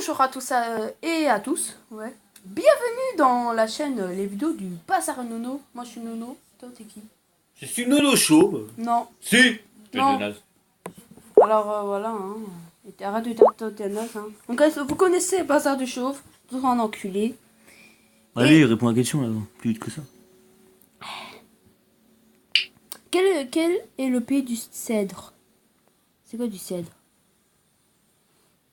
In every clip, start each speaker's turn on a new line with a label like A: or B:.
A: Bonjour à tous et à tous. Ouais. Bienvenue dans la chaîne les vidéos du Bazar Nono. Moi je suis Nono. Toi t'es qui?
B: Je suis Nono Chauve.
A: Non.
B: Si.
A: Non.
B: De naze.
A: Alors voilà. Hein. Et arrête de dire t'es naze. Hein. Donc vous connaissez Bazar du Chauve. Toujours un enculé.
B: Allez, réponds à la question là. Plus vite que ça.
A: Quel est le pays du cèdre? C'est quoi du cèdre?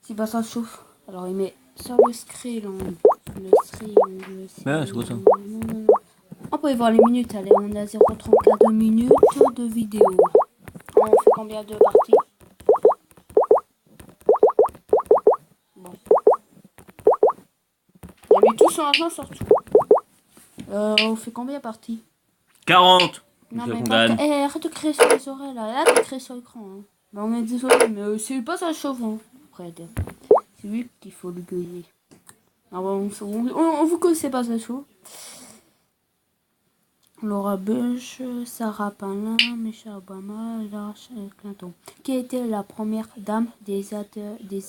A: C'est Bazar du Chauve. Alors il met sur le screen.
B: Ouais, c'est quoi ça?
A: On peut y voir les minutes, allez, on a 0,34 minutes de vidéo. On fait combien de parties? Bon. On met tout son argent sur tout. On fait combien de parties?
B: 40.
A: Non
B: C'est
A: mais
B: qu'on
A: pas...
B: gagne.
A: arrête de créer sur les oreilles là. Là t'es créé sur l'écran. Hein. Bah, on est désolé, mais c'est pas ça chauffe. Hein. Après, c'est lui qu'il faut le gueuler. Ah, bon, on vous connaissez pas ça chaud. Laura Bush, Sarah Palin, Michelle Obama, Hillary Clinton. Qui était la première dame des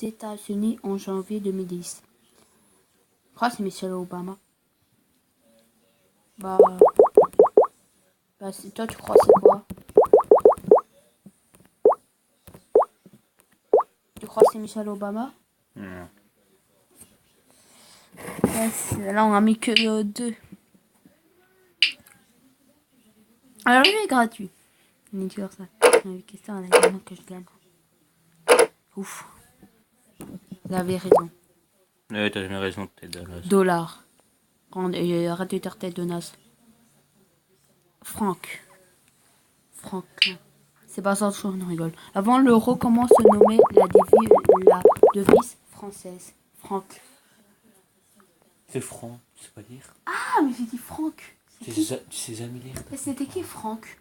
A: États-Unis en janvier 2010? Je crois que c'est Michelle Obama. Bah c'est toi, tu crois c'est quoi? Tu crois que c'est Michelle Obama?
B: Non.
A: Là, on a mis que 2. Alors, il est gratuit. On est dur, ça. Une question à la gagne que je gagne. Ouf. Vous avez raison.
B: Ouais, t'as jamais raison, tête de naze.
A: Dollar. Arrête de dire tête de naze. Franck. C'est pas ça, on rigole. Avant l'euro, comment se nommait la devise française? Franck.
B: C'est franc, tu sais pas lire.
A: Ah, mais j'ai dit Franck.
B: Tu sais jamais lire.
A: Mais c'était qui Franck?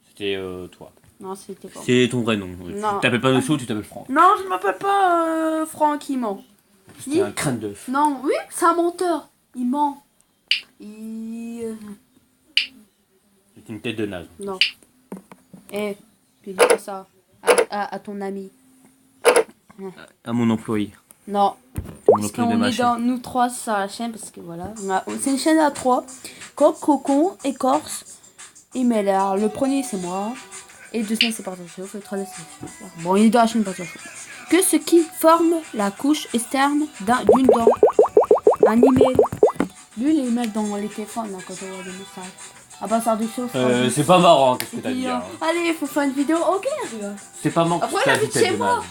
B: C'était toi.
A: Non, c'était pas.
B: C'est ton vrai nom.
A: Non.
B: Tu t'appelles pas Nocho, tu t'appelles Franck.
A: Non, je m'appelle pas Franck, il ment.
B: C'était un crâne d'œuf.
A: Non, oui, c'est un menteur. Il ment.
B: C'est une tête de naze.
A: Non. Eh, tu dis pas ça à ton ami.
B: À mon employé.
A: Non.
B: C'est mon
A: Parce
B: employé de
A: qu'on
B: ma
A: est
B: chaîne.
A: dans nous trois sur la chaîne parce que voilà. C'est une chaîne à 3. Coq, Cocon, Écorce et Meller. Le premier c'est moi. Et le deuxième c'est Partage Chauffe. Le troisième c'est... Bon, il est dans la chaîne Partage Chauffe. Que ce qui forme la couche externe d'une dent. Un email. Lui, il met dans les téléphones là, quand on voit des messages. Ah bah ça du chauffe.
B: C'est pas marrant, qu'est-ce que t'as dit hein.
A: Allez, il faut faire une vidéo. Ok, regarde.
B: C'est pas marrant.
A: Après, la vie de chez moi.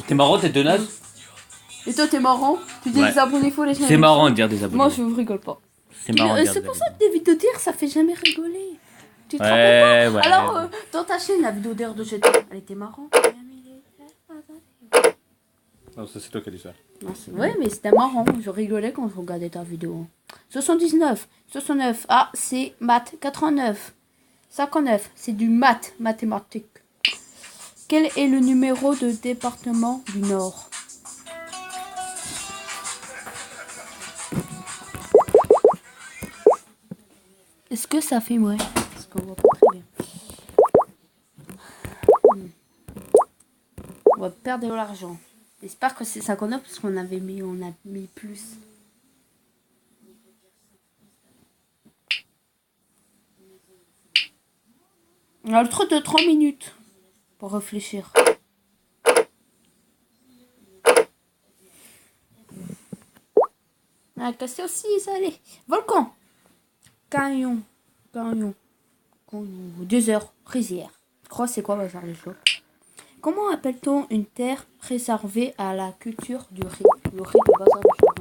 B: T'es marrant, tête de naze.
A: Et toi, t'es marrant? Tu dis
B: Ouais.
A: des abonnés-faut les chaînes.
B: C'est marrant de dire des abonnés.
A: Moi, je rigole pas.
B: C'est marrant de dire
A: C'est
B: des
A: pour ça
B: abonnés.
A: que des vidéos dire, ça fait jamais rigoler. Tu te
B: Ouais,
A: rappelles pas?
B: ouais.
A: Alors, dans ta chaîne, la vidéo d'air de jeter, elle était marrante.
B: Non, ça c'est toi qui as dit ça.
A: Non, ouais, mais c'était marrant. Je rigolais quand je regardais ta vidéo. 79, 69. Ah, c'est maths. 89, 59. C'est du maths, mathématiques. Quel est le numéro de département du Nord? Est-ce que ça fait ouais? Parce qu'on voit pas très bien. On va perdre de l'argent. J'espère que c'est 59 parce qu'on avait mis, on a mis plus. On a le truc de 30 minutes pour réfléchir. La question 6, allez. Volcan. Canyon. 2 heures. Rizière. Je crois que c'est quoi Bazar du Chauffe? Comment appelle-t-on une terre réservée à la culture du riz? Le riz de Bazar du Chauffe.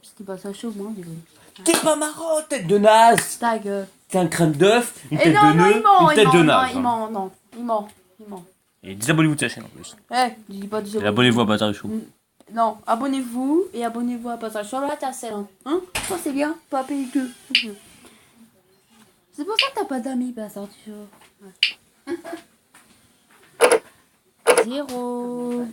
A: C'était Bazar du Chauffe, moi, désolé.
B: T'es pas marrant, tête de naze.
A: Ta gueule.
B: C'est un crâne d'œuf, une
A: Et
B: tête
A: non,
B: de
A: non,
B: nœud,
A: il ment,
B: une tête de naze.
A: il ment, non. Il ment.
B: Et désabonnez-vous de sa chaîne en plus.
A: Eh, je dis pas
B: Et abonnez-vous à Bazar du Chauffe.
A: Non, abonnez-vous et abonnez-vous à Bazar du Chauffe. Là, t'as celle, hein? Ça, c'est bien, pas payer que. C'est pour ça que t'as pas d'amis, Bazar du Chauffe. Ouais. 0.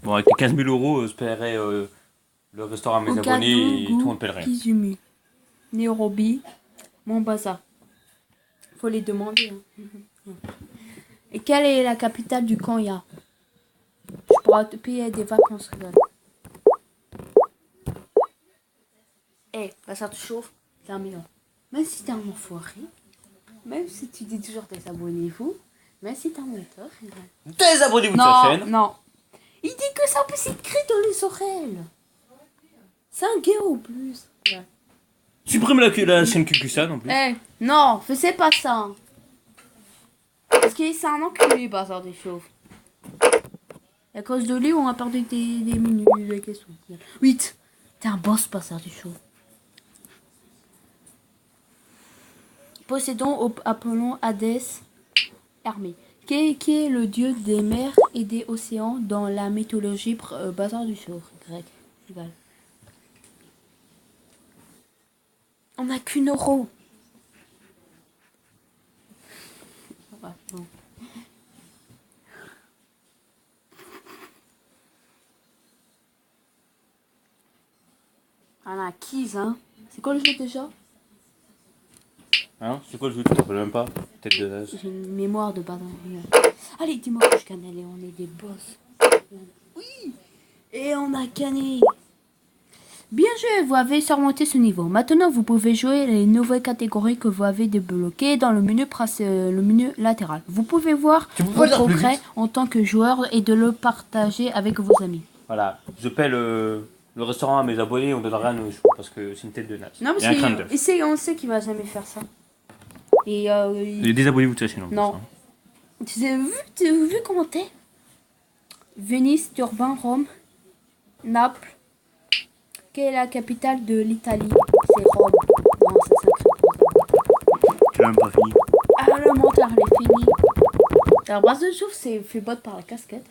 B: Bon, avec les 15 000 euros, je paierai le restaurant à mes abonnés et tout le monde paierait.
A: Kizumi. Nairobi. Mombasa. Faut les demander. Hein. Et quelle est la capitale du Kenya? Tu pourras te payer des vacances, rigole. Bah ça te chauffe, c'est un million. Même si t'es un enfoiré, même si tu dis toujours désabonnez-vous, même si t'es un menteur, rigole.
B: Désabonnez-vous de sa chaîne.
A: Non. Il dit que ça peut s'écrire dans les oreilles. C'est un gay en plus. Ouais.
B: Supprime la chaîne Kukusan en plus.
A: Non, faisais pas ça. Parce que c'est un enculé, bazar des chauves. À cause de lui, on a perdu des minutes de questions. 8. T'es un boss, bazar des chauves. Possédons Apollon Hadès Hermès. Qui est le dieu des mers et des océans dans la mythologie bazar du chauve grec. Égal. On n'a qu'une euro. Ouais, bon. On a acquise, hein. C'est quoi le jeu déjà?
B: Hein? C'est quoi le jeu? Tu t'appelles même pas? Tête de nage.
A: J'ai une mémoire de bazar. Allez, dis-moi que je gagne, allez, on est des boss. Oui. Et on a gagné. Bien joué, vous avez surmonté ce niveau. Maintenant, vous pouvez jouer les nouvelles catégories que vous avez débloquées dans le menu latéral. Vous pouvez voir vos progrès en tant que joueur et de le partager avec vos amis.
B: Voilà, je paie le restaurant à mes abonnés, on donnera rien aux chevaux parce que c'est une tête de naze.
A: Non, parce qu'on sait qu'il va jamais faire ça. Et
B: désabonnez-vous de sa chaîne en
A: non.
B: plus. Hein.
A: Tu as vu comment t'es? Venise, Turin, Rome, Naples. Quelle est la capitale de l'Italie? C'est Rome. Non, ça sacré.
B: Tu l'as même pas fini.
A: Ah, le menteur, il est fini. La brasse de chauffe, c'est fait botte par la casquette.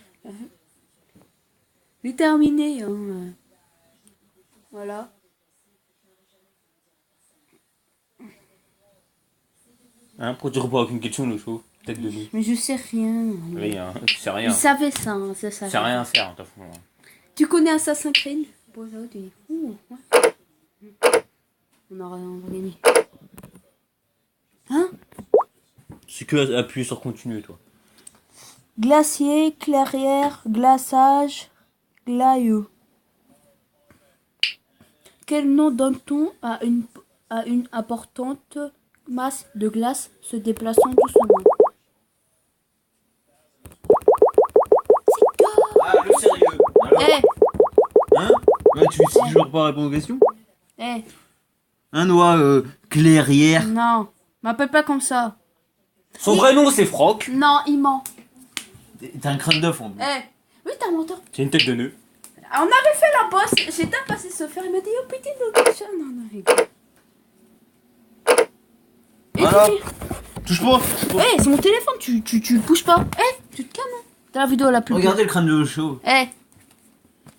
A: Il est terminé. Hein. Voilà.
B: Hein, pourquoi tu réponds à aucune question, le show? Tête de nuit.
A: Mais je sais rien.
B: Rien, tu sais rien.
A: Il savait ça, hein, c'est ça.
B: Tu sais rien faire, t'as fou.
A: Tu connais Assassin's Creed? Bon, ça va, tu dis. Ouais. On aura gagné. Hein?
B: C'est que appuyer sur continue, toi.
A: Glacier, clairière, glaçage, glaïeux. Quel nom donne-t-on à une importante masse de glace se déplaçant doucement? C'est quoi?
B: Ah, le sérieux.
A: Alors
C: Hein? Ouais, tu sais toujours pas répondre aux questions?
A: Un
C: noix clairière.
A: Non, m'appelle pas comme ça.
B: Son vrai nom, c'est Franck.
A: Non, il ment.
C: T'as un crâne d'œuf en plus.
A: Oui, t'as un menteur.
B: C'est une tête de nœud.
A: On avait fait la bosse, j'étais passé se faire, il m'a dit oh putain de chat. Non, rigole.
C: Voilà. Touche pas.
A: C'est mon téléphone, tu bouges pas. Tu te calmes. T'as la vidéo la plus.
C: Regardez le crâne de chaud.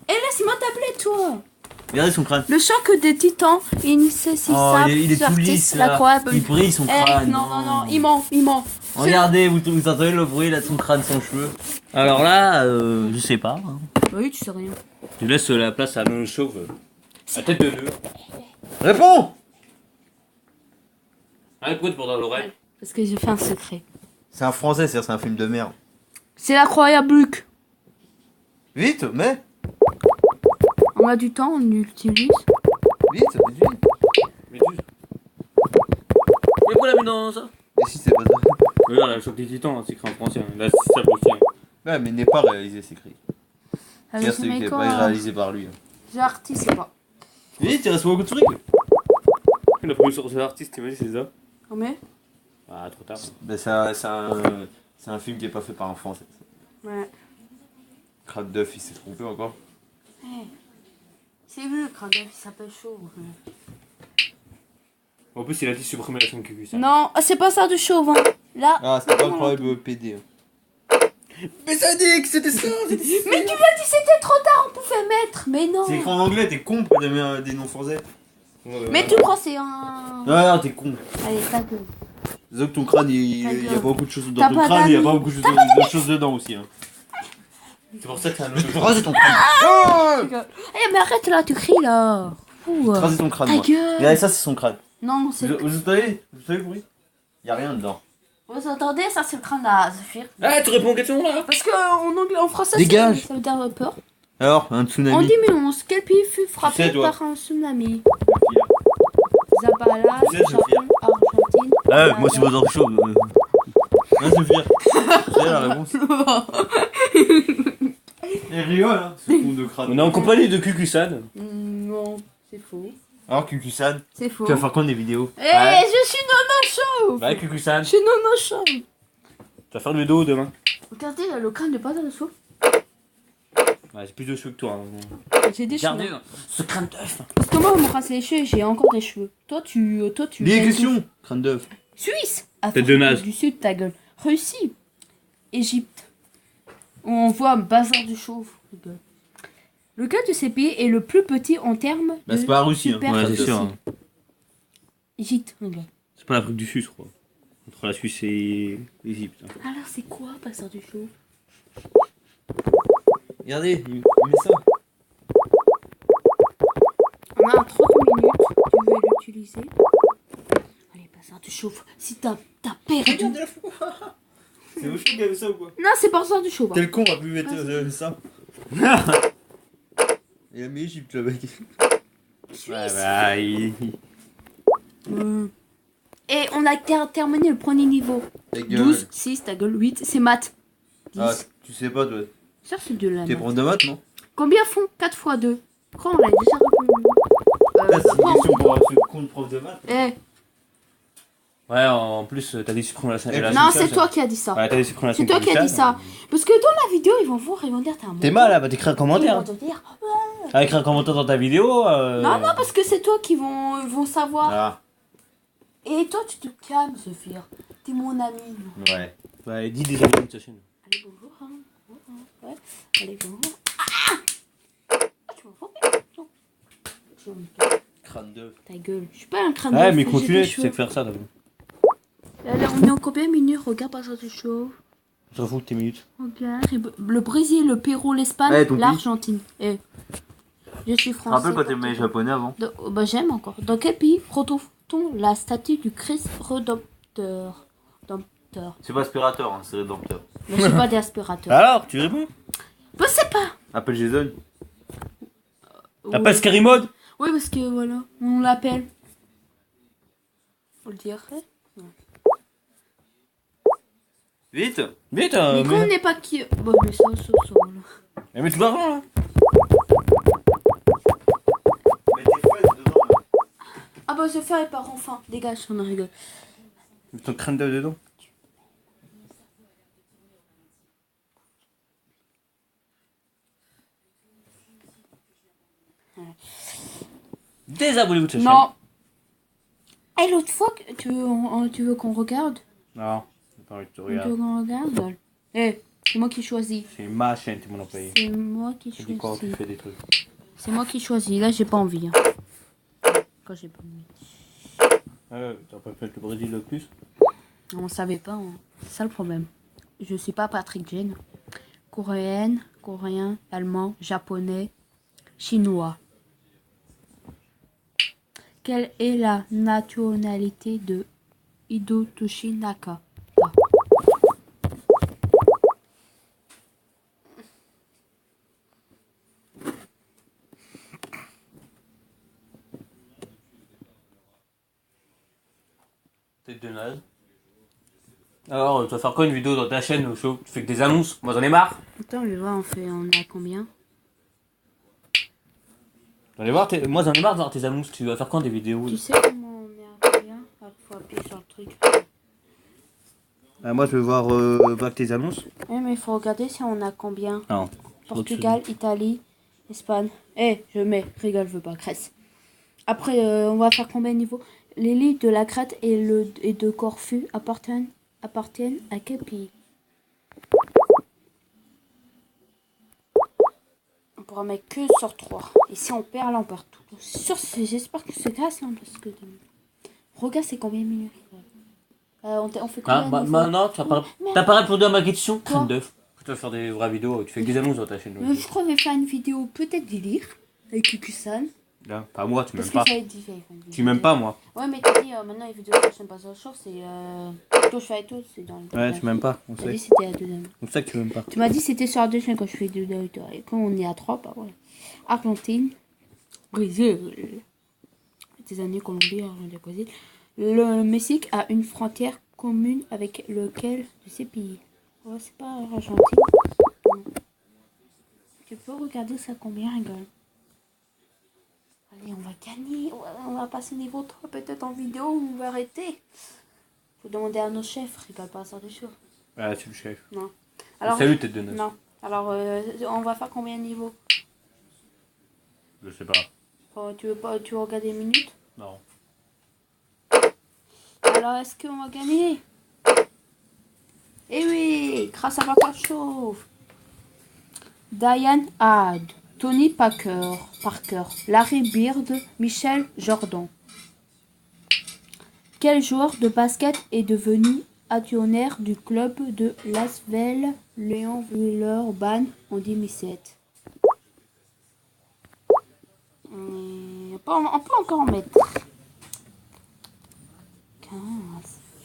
A: Laisse-moi tablette, toi.
C: Regardez son crâne.
A: Le choc des titans, il
C: il est tout lisse là. Il brille son crâne.
A: Non, il ment.
C: Regardez, vous entendez le bruit là de son crâne, son cheveu. Alors là, je sais pas. Hein.
A: Oui, tu sais rien.
B: Tu laisses la place à le chauve. La tête de nœud.
C: Réponds.
B: Ah, écoute pour dans l'oreille.
A: Parce que j'ai fait un secret.
C: C'est un français, c'est un film de merde.
A: C'est l'incroyable Luc.
C: Vite, mais.
A: On a du temps, on l'utilise.
C: Vite.
B: Méduse. Mais pourquoi la mis dans ça?
C: Et si c'est pas ça?
B: Regarde, le choc des titans, c'est écrit en français. Là, c'est ça aussi.
C: Ouais, mais n'est pas réalisé, c'est écrit.
A: Avec
C: C'est qui n'est pas réalisé par lui.
A: J'ai artiste, c'est pas.
C: Vite, il reste beaucoup de trucs.
B: La première source de l'artiste, t'imagines, c'est ça?
A: Mais
B: Ah, trop tard.
C: Ben, c'est un film qui est pas fait par un français.
A: ouais.
C: Crâne d'œuf, il s'est trompé encore.
A: C'est vu, quand il s'appelle chaud.
B: En plus, il a dit supprimer la chaîne QQ.
A: Non, c'est pas ça de chauve, hein. Là.
C: Ah, c'était pas incroyable PD. Mais ça dit que c'était ça.
A: Mais tu m'as dit c'était trop tard, on pouvait mettre. Mais non.
C: C'est écrit en anglais, t'es con pour donner des noms français.
A: Mais tu crois c'est un.
C: Ouais, t'es con.
A: Allez, ta gueule.
C: Disons que ton crâne, il y a beaucoup de choses dans
A: T'as
C: ton
A: pas
C: crâne, il y a
A: d'amis.
C: pas beaucoup de choses dedans aussi. Hein.
B: C'est pour ça que c'est un
C: Je vais te raser ton crâne.
A: Mais arrête là, tu cries là.
C: Je vais te raser ton crâne.
A: Ta
C: Moi.
A: gueule.
C: Regardez, ça, c'est son crâne.
A: Non, c'est.
C: Vous savez le bruit? Y a rien dedans.
A: Vous entendez, ça c'est le crâne à Zephyr.
B: Ah, tu réponds aux questions là.
A: Parce qu'en anglais, en français,
C: Dégage.
A: ça veut dire peur.
C: Alors, un
A: En
C: tsunami.
A: 2011, quel pays fut frappé
B: sais, toi.
A: par un tsunami? Zabala,
C: Tu sais, Sophia.
A: Japon, Argentine.
C: Moi c'est
A: Canada.
C: vos chaud. Hein, Sophia. C'est la réponse. Et rigole, hein, ce con de crâne.
B: On est en compagnie de Kukusan.
A: Non, c'est faux.
C: Alors, Kukusan,
A: C'est faux.
C: tu vas faire quoi des vidéos?
A: Eh, je suis Nono Show.
B: Bah, Kukusan.
A: Je suis Nono Show.
B: Tu vas faire le dos demain.
A: Regardez, il a le crâne de pas dans le souffle.
B: Ouais, j'ai plus de cheveux que toi. Hein.
A: J'ai des cheveux.
B: Regardez ce crâne d'œuf.
A: Parce que moi, on me rase les cheveux et j'ai encore des cheveux. Toi, tu.
C: Les questions. Crâne d'œuf.
A: Suisse.
B: Tête de naze.
A: Du Sud, ta gueule. Russie. Égypte. On voit un bazar du chauve. Rigole. Lequel de ces pays est le plus petit en termes
C: Bah,
A: de
C: c'est pas la Russie, hein.
A: superficie?
B: Ouais, c'est sûr. Hein.
A: Égypte. Rigole.
B: C'est pas l'Afrique du Sud, je crois. Entre la Suisse et l'Égypte. Hein.
A: Alors, c'est quoi, bazar du chauve?
C: Regardez, il met ça.
A: On a 30 minutes. Tu veux l'utiliser? Allez, bazar du chauve. Si t'as perdu.
C: la fois. C'est au chaud qu'il y avait ça ou quoi?
A: Non, c'est bazar du chauve.
C: Quel con a pu mettre ça? Il a mis Égypte le mec.
B: Ouais, bah,
A: Et on a terminé le premier niveau.
C: Ta gueule.
A: 12, 6, ta gueule, 8, c'est maths. 10.
C: Ah, tu sais pas toi.
A: Ça, c'est de la
C: T'es
A: maths.
C: prof de maths, non?
A: Combien font 4 fois 2? Quand on l'a déjà répondu.
C: C'est une
A: Pas
C: question
A: en-
C: pour un con de prof de maths.
A: Eh,
B: Ouais, en plus, t'as dit supprimer la
A: non, c'est toi qui as dit ça.
B: Ouais, t'as dit supprimer la
A: C'est toi qui as dit ça. Parce que dans la vidéo, ils vont voir, ils vont dire t'es un
C: T'es
A: mongol.
C: mal là, bah t'écris un
A: Ils
C: commentaire.
A: vont te dire.
B: Ah, écris un commentaire dans ta vidéo.
A: Non, non, parce que c'est toi qui vont savoir.
C: Ah,
A: Et toi, tu te calmes, Sophia. T'es mon ami.
C: ouais.
B: Ouais, dis des amis de ta chaîne.
A: Allez, bonjour. Hein. Ouais. Allez, bonjour. Ah, tu m'entends bien? Non. Tu m'entends.
C: Crâne d'œuf.
A: Ta gueule. Je suis pas un crâne
B: Ouais,
A: d'œuf,
B: mais
A: j'ai
B: continue,
A: des
B: tu
A: cheveux.
B: sais faire ça d'abord.
A: Alors, on est en combien de minutes? Regarde, pas ça de chaud.
B: On s'en fout de tes minutes.
A: Regarde. Le Brésil, le Pérou, l'Espagne,
C: Ouais, ton pays.
A: l'Argentine. Eh. Je suis
C: Tu te
A: français.
C: rappelles quand t'aimais les japonais avant?
A: Bah, j'aime encore. Dans quel pays retrouve-t-on la statue du Christ Rédempteur?
C: C'est pas aspirateur, hein, c'est rédempteur.
A: Mais j'ai pas d'aspirateur.
B: Alors, tu réponds?
A: Bah, c'est pas.
C: Appelle Jason.
B: T'as pas Scary Mode?
A: Oui, parce que voilà, on l'appelle. Faut le dire.
C: Vite!
B: Vite,
A: Mais quand on n'est pas qui. Bon, mais ça, voilà.
B: Mais tout l'argent là.
C: Mets tes fesses dedans là.
A: Ah bah, ce fer, il part enfin. Dégage, on en rigole.
B: Mets ton crâne d'œuf dedans. Désabonnez-vous de cette chaîne.
A: Non. Et l'autre fois, tu veux qu'on regarde?
B: Non, j'ai pas envie de te
A: Tu veux
B: regarder.
A: qu'on regarde? Eh, c'est moi qui choisis.
B: C'est ma chaîne, t'es mon employé.
A: C'est moi qui
B: Tu dis quand tu
A: choisis.
B: fais des trucs.
A: C'est moi qui choisis. Là, j'ai pas envie. Hein. Quand j'ai pas envie.
B: T'as pas fait le Brésil le plus?
A: On savait pas. Hein. C'est ça le problème. Je suis pas Patrick Jane. Coréenne, coréen, allemand, japonais, chinois. Quelle est la nationalité de Hidotoshi Naka?
B: Tête de naze. Alors, tu vas faire quoi une vidéo dans ta chaîne au show? Tu fais que des annonces? Moi j'en ai marre.
A: Attends, je vais voir, on a combien?
B: Moi j'en ai marre de voir tes annonces. Tu vas faire quand des vidéos?
A: Tu sais comment on est à combien? Il faut appuyer sur le truc.
B: Moi je veux voir pas que tes annonces.
A: Oui, mais il faut regarder si on a combien.
B: Non.
A: Portugal, Italie, Espagne. Eh, je mets. Rigole, je veux pas. Grèce. Après, on va faire combien de niveaux? Les livres de la Crète et de Corfue appartiennent à quel pays? On pourra mettre que sur 3. Et si on perd, là, on perd tout. J'espère que c'est grâce, hein, parce que... Regarde, c'est combien de minutes? On fait combien de niveaux?
B: Non, t'as pas répondu à ma question.
A: Quoi?
B: Crâne d'œuf. Tu vas faire des vraies vidéos. Tu fais que des annonces dans ta chaîne.
A: Je crois que je vais faire une vidéo peut-être délire avec Kukusan.
B: Là, pas moi, tu
A: Parce
B: m'aimes
A: que
B: pas.
A: ça va être difficile.
B: Tu m'aimes pas, moi.
A: Ouais, mais t'as dit maintenant les vidéos de chaîne pas sur chaud, c'est quand je fais tout, c'est dans le.
C: Ouais, tu m'aimes pas, on
A: T'as
C: sait.
A: dit c'était à 2
C: C'est pour ça que tu m'aimes pas.
A: Tu m'as dit c'était sur la 2 chaînes quand je fais 2 et quand on est à 3, bah voilà. Argentine, Brésil, États-Unis, Colombie, Argentine, Brésil. Le Mexique a une frontière commune avec lequel de ces pays? Ouais, c'est pas Argentine. Non. Tu peux regarder ça combien, rigole. Allez, on va gagner. Ouais, on va passer niveau 3 peut-être en vidéo ou on va arrêter. Faut demander à nos chefs, ils peuvent pas sortir des choses.
B: Ah, c'est le chef.
A: Non. Alors,
B: Salut, tête de neuf.
A: non. Alors, on va faire combien de niveaux?
B: Je sais pas.
A: Tu veux regarder les minutes?
B: Non.
A: Alors, est-ce qu'on va gagner? Eh oui, grâce à Papa Chauve. Diane Hyde, Tony Parker, Larry Bird, Michel Jordan. Quel joueur de basket est devenu actionnaire du club de Lasvel Léon Villeurbanne en 2007? On peut encore en mettre 15,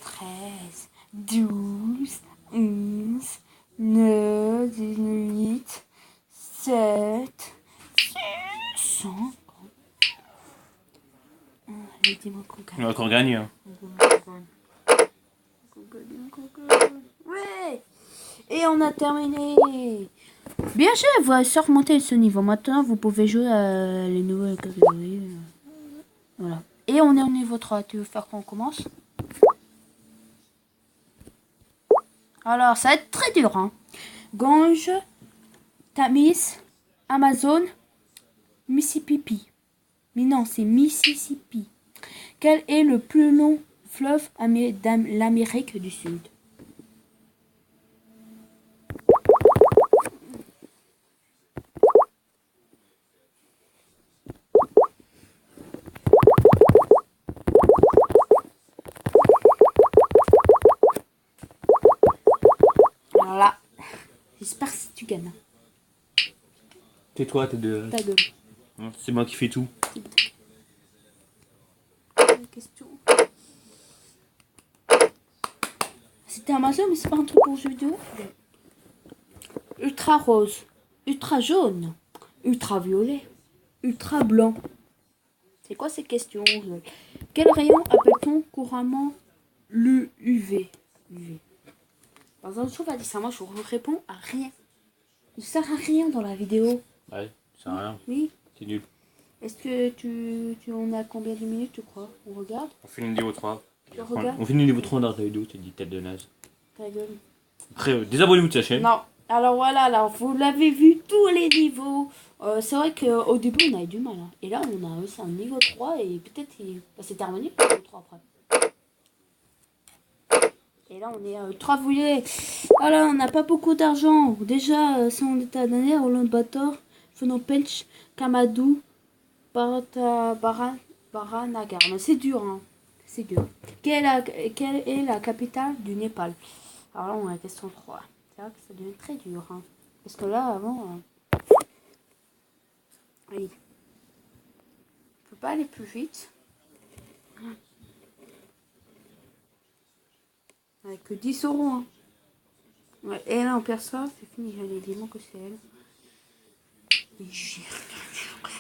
A: 13, 12, 11, 9, 18, 7, 6, 5. Allez, dis-moi qu'on gagne.
B: On va encore gagner. Hein.
A: Ouais. Et on a terminé. Bien sûr, vous avez surmonté ce niveau. Maintenant, vous pouvez jouer à les nouvelles catégories. Voilà. Et on est au niveau 3. Tu veux faire qu'on commence? Alors, ça va être très dur. Hein. Gange, Tamise, Amazon, Mississippi. Mais non, c'est Mississippi. Quel est le plus long fleuve l'Amérique du Sud? Alors là, j'espère que tu gagnes.
B: Tais-toi, t'es de.
A: Ta gueule.
B: C'est moi qui fais tout.
A: Question. C'était Amazon, mais c'est pas un truc pour jeux vidéo. Ultra rose, ultra jaune, ultra violet, ultra blanc. C'est quoi ces questions? Quel rayon appelle-t-on couramment l'UV? Par exemple, je trouve à dire ça, moi je réponds à rien. Il ne sert à rien dans la vidéo.
B: Ouais, ça sert à rien.
A: Oui.
B: C'est nul.
A: Est-ce que tu en as combien de minutes, tu crois? On regarde?
B: On finit le niveau 3.
A: Regarde.
B: On finit le niveau 3 dans la vidéo, t'es dit tête de naze.
A: Ta gueule.
B: Après, désabonnez-vous de sa chaîne.
A: Non. Alors voilà, alors vous l'avez vu tous les niveaux. C'est vrai qu'au début on a eu du mal. Hein. Et là on a aussi un niveau 3 et peut-être c'est terminé le niveau 3 après. Et là on est à 3 voulez. Voilà, on n'a pas beaucoup d'argent. Déjà, si on était à l'année, Roland Bator, Phnom Penh, Kamadou, Baranagar. Mais c'est dur, hein. C'est dur. Quelle est la capitale du Népal? Alors là on a la question 3. C'est vrai que ça devient très dur. Hein. Parce que là, avant... oui. Je peux pas aller plus vite. Avec que 10 euros. Hein. Ouais, et là, on perd ça. C'est fini. J'allais dire que c'est elle. Et j'ai regardé après.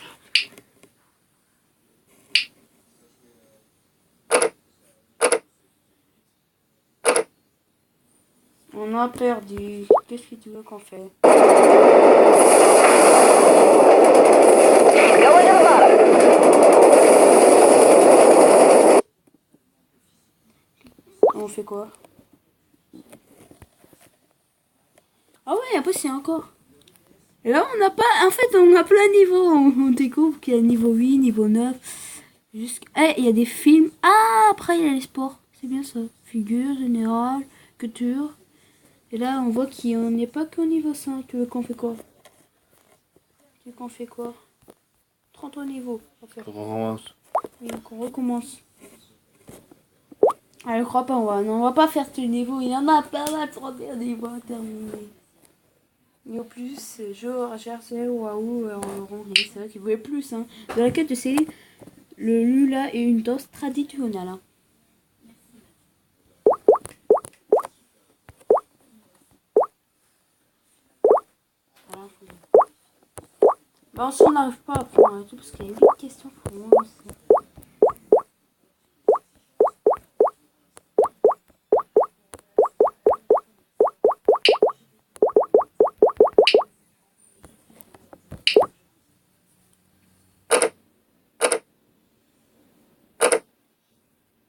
A: On a perdu. Qu'est-ce que tu veux qu'on fait? On fait quoi? Ah ouais, après c'est encore. Et là on n'a pas. En fait on a plein de niveaux. On découvre qu'il y a niveau 8, niveau 9. Il y a des films. Ah, après il y a les sports. C'est bien ça. Figure, générale, culture. Et là on voit qu'on n'est pas qu'au niveau 5. Tu veux qu'on fait quoi? 33 niveaux.
B: On recommence.
A: Oui, on recommence. Ah, je crois pas, on va pas faire ce niveau. Il y en a pas mal, 31 niveaux à terminer. Et au plus, je recherche waouh, orange, c'est vrai qu'il voulait plus. Hein. De la quête de Céline, le lula est une danse traditionnelle. Hein. Voilà. Bon, si on n'arrive pas à prendre et tout, parce qu'il y a 8 questions pour moi aussi.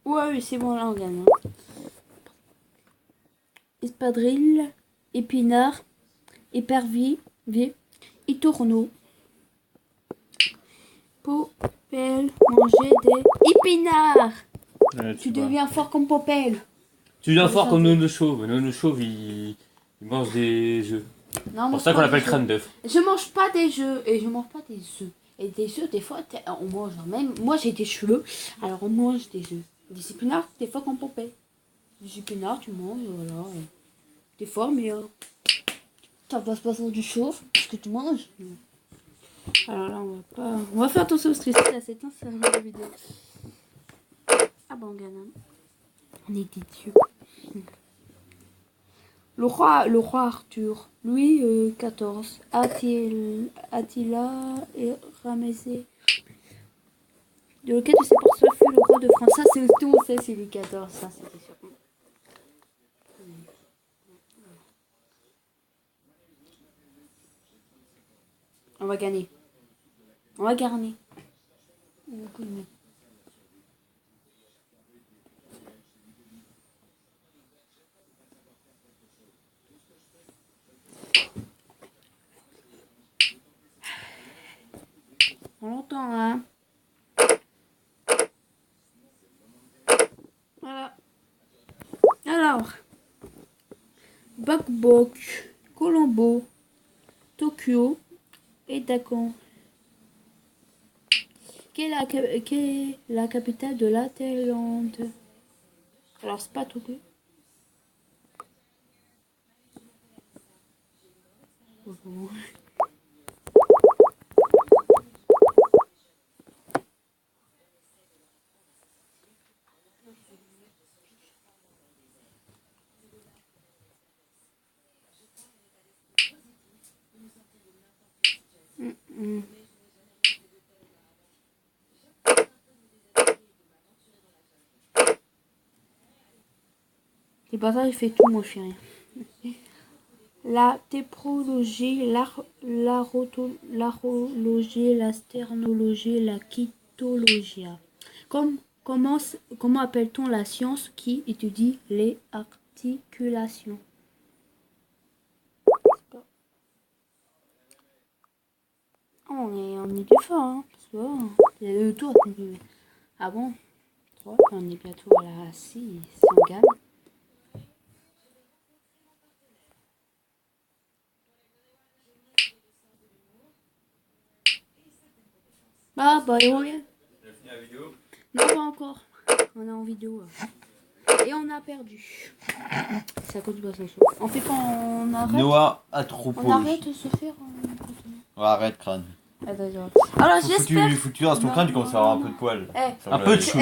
A: Ouais, oui, c'est bon, là on gagne. Hein. Espadrille, épinard, épervier, étourneau. Popel, manger des épinards. Tu deviens fort comme Popel.
B: Tu deviens fort comme Nono Chauve. Nono Chauve, il mange des œufs.
A: Non,
B: C'est pour ça qu'on l'appelle crâne d'œuf.
A: Je mange pas des œufs et je mange pas des œufs. Et des œufs, des fois, on mange même. Moi, j'ai des cheveux, alors on mange des œufs. Des épinards, des fois comme Popel. Des épinards, tu manges, voilà. Des fois, mais ça passe pas sur du chauffe, parce que tu manges. Alors là, on va faire attention parce que c'est assez sérieux la vidéo. Ah bon, gamin. On est des dieux. Le roi Arthur, Louis XIV, Attila et Ramésé. De lequel de ces personnages fut le roi de France? Ça, c'est tout, on sait, c'est Louis XIV, ça, c'était sûr. On va gagner. On va gagner. On l'entend, hein. Voilà. Alors. Bangkok, Colombo, Tokyo et Dakar. Quelle est la capitale de la Thaïlande? Alors, c'est pas Tokyo. Les bâtards, il fait tout, moi je fais rien. La téprologie, l'arologie, la sternologie, la chytologia. Comment appelle-t-on la science qui étudie les articulations? On est du fort, hein. C'est le tour. Ah bon? On est bientôt à la 6, si on gagne. Bah, et on vient. Non, pas encore. On est en vidéo. Et on a perdu. C'est à cause du boisson chaud. On fait quand on arrête.
C: Noah Atropos.
A: On arrête de se faire.
C: Arrête, crâne.
A: Alors j'espère.
C: Faut que tu fasses ton crâne, tu commences à avoir un peu de poils.
B: Un peu de chou.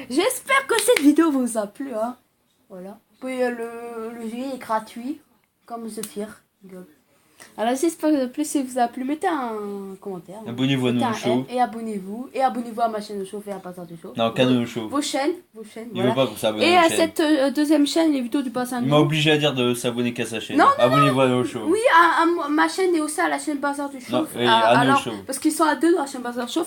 A: J'espère que cette vidéo vous a plu. Hein. Voilà. Puis le jeu est gratuit. Comme Zephyr. Alors j'espère que plus si vous a plu, mettez un commentaire.
C: Abonnez-vous à Nono Show.
A: Et abonnez-vous. Et abonnez-vous à ma chaîne de show et à Passeur du Show.
C: Non, qu'à Nono Show.
A: Vos chaînes.
C: Il veut pas qu'on s'abonne
A: et
C: à
A: à
C: la chaîne.
A: cette deuxième chaîne, les vidéos du Passeur du Show.
C: Il m'a obligé à dire de s'abonner qu'à sa chaîne.
A: Non,
C: abonnez-vous à Nono Show.
A: Oui, à ma chaîne et aussi à la chaîne Bazar du Show.
C: Non, à Nono Show.
A: Parce qu'ils sont à deux dans la chaîne Bazar du Show.